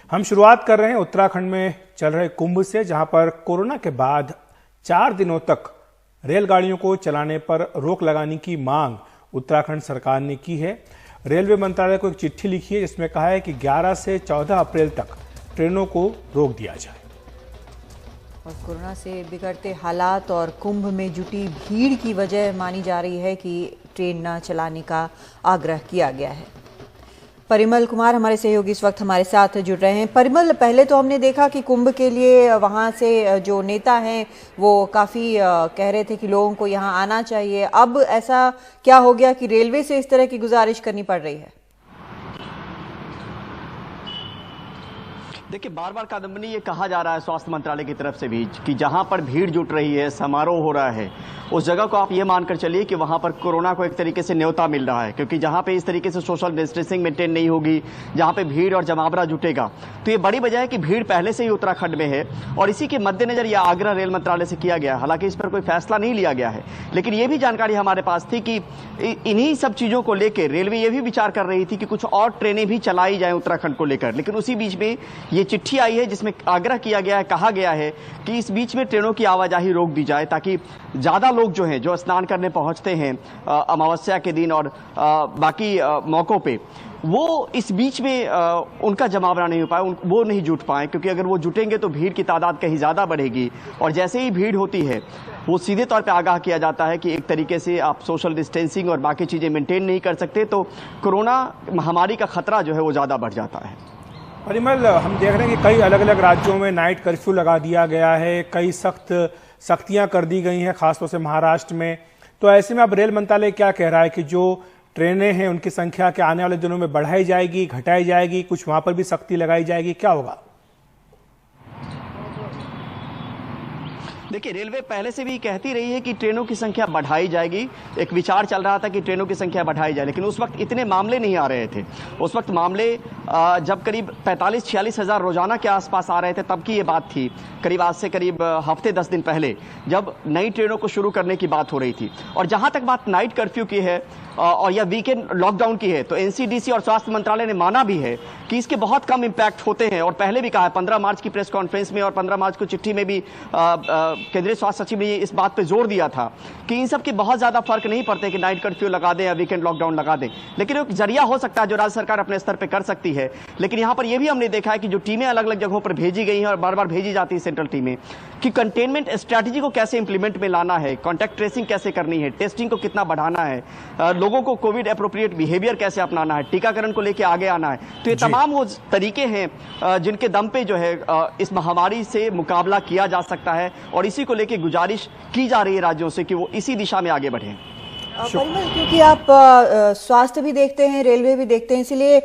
हम शुरुआत कर रहे हैं उत्तराखंड में चल रहे कुंभ से, जहां पर कोरोना के बाद 4 दिनों तक रेलगाड़ियों को चलाने पर रोक लगाने की मांग उत्तराखंड सरकार ने की है। रेलवे मंत्रालय को एक चिट्ठी लिखी है जिसमें कहा है कि 11 से 14 अप्रैल तक ट्रेनों को रोक दिया जाए। और कोरोना से बिगड़ते हालात और कुंभ में जुटी भीड़ की वजह मानी जा रही है कि ट्रेन न चलाने का आग्रह किया गया है। परिमल कुमार हमारे सहयोगी इस वक्त हमारे साथ जुड़ रहे हैं। परिमल, पहले तो हमने देखा कि कुंभ के लिए वहां से जो नेता हैं वो काफ़ी कह रहे थे कि लोगों को यहां आना चाहिए। अब ऐसा क्या हो गया कि रेलवे से इस तरह की गुजारिश करनी पड़ रही है? देखिए, बार बार कादम्बनी ये कहा जा रहा है स्वास्थ्य मंत्रालय की तरफ से भी कि जहां पर भीड़ जुट रही है, समारोह हो रहा है, उस जगह को आप ये मानकर चलिए कि वहां पर कोरोना को एक तरीके से न्योता मिल रहा है, क्योंकि जहां पे इस तरीके से सोशल डिस्टेंसिंग मेंटेन नहीं होगी, जहां पे भीड़ और जमावड़ा जुटेगा, तो ये बड़ी वजह है कि भीड़ पहले से ही उत्तराखंड में है। और इसी के मद्देनजर यह आग्रह रेल मंत्रालय से किया गया। हालांकि इस पर कोई फैसला नहीं लिया गया है, लेकिन ये भी जानकारी हमारे पास थी कि इन्हीं सब चीजों को लेकर रेलवे ये भी विचार कर रही थी कि कुछ और ट्रेनें भी चलाई जाए उत्तराखंड को लेकर। लेकिन उसी बीच में ये चिट्ठी आई है जिसमें आग्रह किया गया है, कहा गया है कि इस बीच में ट्रेनों की आवाजाही रोक दी जाए, ताकि ज्यादा लोग जो हैं, जो स्नान करने पहुंचते हैं अमावस्या के दिन और बाकी मौकों पे, वो इस बीच में उनका जमावड़ा नहीं हो पाए, वो नहीं जुट पाए, क्योंकि अगर वो जुटेंगे तो भीड़ की तादाद कहीं ज्यादा बढ़ेगी। और जैसे ही भीड़ होती है वो सीधे तौर पे आगाह किया जाता है कि एक तरीके से आप सोशल डिस्टेंसिंग और बाकी चीजें मेंटेन नहीं कर सकते, तो कोरोना महामारी का खतरा जो है वो ज्यादा बढ़ जाता है। परिमल, हम देख रहे हैं कि कई अलग अलग राज्यों में नाइट कर्फ्यू लगा दिया गया है, कई सख्तियां कर दी गई हैं, खासतौर से महाराष्ट्र में। तो ऐसे में अब रेल मंत्रालय क्या कह रहा है कि जो ट्रेनें हैं उनकी संख्या क्या आने वाले दिनों में बढ़ाई जाएगी, घटाई जाएगी, कुछ वहां पर भी सख्ती लगाई जाएगी, क्या होगा? देखिए, रेलवे पहले से भी कहती रही है कि ट्रेनों की संख्या बढ़ाई जाएगी। एक विचार चल रहा था कि ट्रेनों की संख्या बढ़ाई जाए, लेकिन उस वक्त इतने मामले नहीं आ रहे थे। उस वक्त मामले जब करीब 45-46 हज़ार रोजाना के आसपास आ रहे थे, तब की ये बात थी। करीब आज से करीब हफ्ते 10 दिन पहले जब नई ट्रेनों को शुरू करने की बात हो रही थी। और जहां तक बात नाइट कर्फ्यू की है और या वीकेंड लॉकडाउन की है, तो एनसीडीसी और स्वास्थ्य मंत्रालय ने माना भी है कि इसके बहुत कम इंपैक्ट होते हैं। और पहले भी कहा है, 15 मार्च की प्रेस कॉन्फ्रेंस में और 15 मार्च को चिट्ठी में भी केंद्रीय स्वास्थ्य सचिव ने इस बात पे जोर दिया था कि इन सब के बहुत ज्यादा फर्क नहीं पड़ते कि नाइट कर्फ्यू लगा दें या वीकेंड लॉकडाउन लगा दें, लेकिन एक जरिया हो सकता है जो राज्य सरकार अपने स्तर पर कर सकती है। लेकिन यहां पर यह भी हमने देखा है कि जो टीमें अलग अलग जगहों पर भेजी गई हैं और बार बार भेजी जाती है सेंट्रल टीमें, कि कंटेनमेंट स्ट्रैटेजी को कैसे इंप्लीमेंट में लाना है, कॉन्टैक्ट ट्रेसिंग कैसे करनी है, टेस्टिंग को कितना बढ़ाना है, लोगों को कोविड एप्रोप्रिएट बिहेवियर कैसे अपनाना है, टीकाकरण को लेकर आगे आना है। तो ये तमाम वो तरीके हैं जिनके दम पे जो है इस महामारी से मुकाबला किया जा सकता है। और इसी को लेकर गुजारिश की जा रही है राज्यों से कि वो इसी दिशा में आगे बढ़ें। परिमल, क्योंकि आप स्वास्थ्य भी देखते हैं, रेलवे भी देखते हैं, इसलिए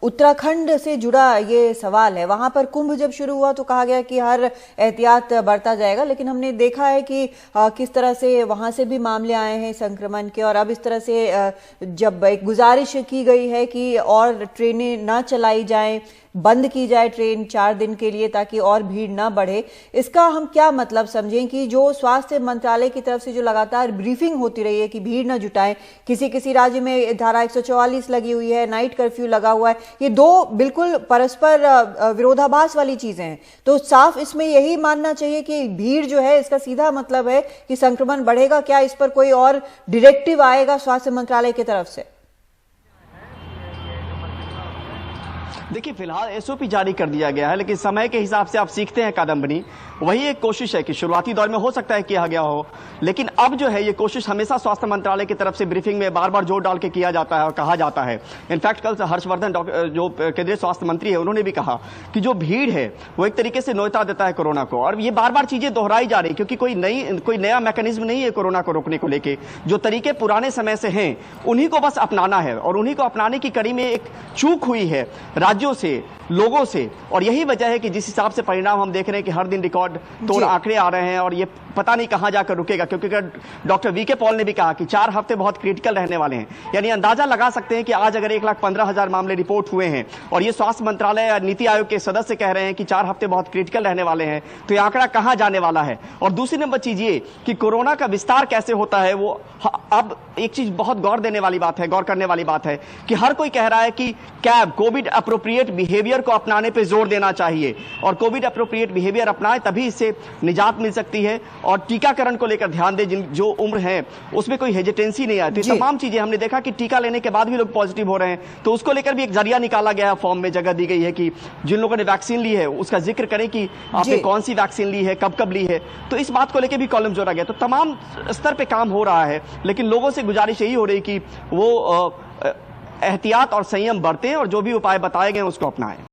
उत्तराखंड से जुड़ा ये सवाल है। वहां पर कुंभ जब शुरू हुआ तो कहा गया कि हर एहतियात बरता जाएगा, लेकिन हमने देखा है कि किस तरह से वहां से भी मामले आए हैं संक्रमण के। और अब इस तरह से जब एक गुजारिश की गई है कि और ट्रेनें ना चलाई जाएं, बंद की जाए ट्रेन 4 दिन के लिए ताकि और भीड़ ना बढ़े, इसका हम क्या मतलब समझें कि जो स्वास्थ्य मंत्रालय की तरफ से जो लगातार ब्रीफिंग होती रही है कि भीड़ ना जुटाएं, किसी राज्य में धारा 144 लगी हुई है, नाइट कर्फ्यू लगा हुआ है, ये दो बिल्कुल परस्पर विरोधाभास वाली चीजें हैं। तो साफ इसमें यही मानना चाहिए कि भीड़ जो है इसका सीधा मतलब है कि संक्रमण बढ़ेगा। क्या इस पर कोई और डायरेक्टिव आएगा स्वास्थ्य मंत्रालय की तरफ से? देखिए, फिलहाल एसओपी जारी कर दिया गया है, लेकिन समय के हिसाब से आप सीखते हैं कादम्बनी, वही एक कोशिश है कि शुरुआती दौर में हो सकता है किया गया हो, लेकिन अब जो है ये कोशिश हमेशा स्वास्थ्य मंत्रालय की तरफ से ब्रीफिंग में बार बार जोर डाल के किया जाता है और कहा जाता है। इनफैक्ट कल हर्षवर्धन जो केंद्रीय स्वास्थ्य मंत्री है, उन्होंने भी कहा कि जो भीड़ है वो एक तरीके से न्योता देता है कोरोना को। और ये बार बार चीजें दोहराई जा रही, क्योंकि कोई नया मैकेनिज्म नहीं है कोरोना को रोकने को लेकर। जो तरीके पुराने समय से हैं उन्हीं को बस अपनाना है, और उन्हीं को अपनाने की कड़ी में एक चूक हुई है राज्यों से, लोगों से। और यही वजह है कि जिस हिसाब से परिणाम हम देख रहे हैं कि हर दिन रिकॉर्ड तोड़ आंकड़े आ रहे हैं, और ये पता नहीं कहां जाकर रुकेगा, क्योंकि डॉक्टर वीके पॉल ने भी कहा कि 4 हफ्ते बहुत क्रिटिकल रहने वाले हैं। यानी अंदाजा लगा सकते हैं कि आज अगर 1,15,000 मामले रिपोर्ट हुए हैं और ये स्वास्थ्य मंत्रालय या नीति आयोग के सदस्य कह रहे हैं कि 4 हफ्ते बहुत क्रिटिकल रहने वाले हैं, तो ये आंकड़ा कहां जाने वाला है। और दूसरी नंबर चीज ये कि कोरोना का विस्तार कैसे होता है, वो अब एक चीज बहुत गौर करने वाली बात है कि हर कोई कह रहा है कि cab Covid appropriate behaviour behaviour को अपनाने पर जोर देना चाहिए और कोविड अप्रोप्रिएट बिहेवियर अपनाएं, तभी इससे निजात मिल सकती है। और टीकाकरण को लेकर ध्यान दें, जो उम्र है उसमें कोई हेजिटेंसी नहीं आती। तमाम चीजें हमने देखा कि टीका लेने के बाद भी लोग पॉजिटिव हो रहे हैं, तो उसको लेकर भी एक जरिया निकाला गया है, फॉर्म में जगह दी गई है कि जिन लोगों ने वैक्सीन ली है उसका जिक्र करें कि आपने कौन सी वैक्सीन ली है, कब कब ली है। तो इस बात को लेकर भी कॉलम जोड़ा गया। तो तमाम स्तर पे काम हो रहा है, लेकिन लोगों से गुजारिश यही हो रही कि वो एहतियात और संयम बरतें और जो भी उपाय बताए गए उसको अपनाएं।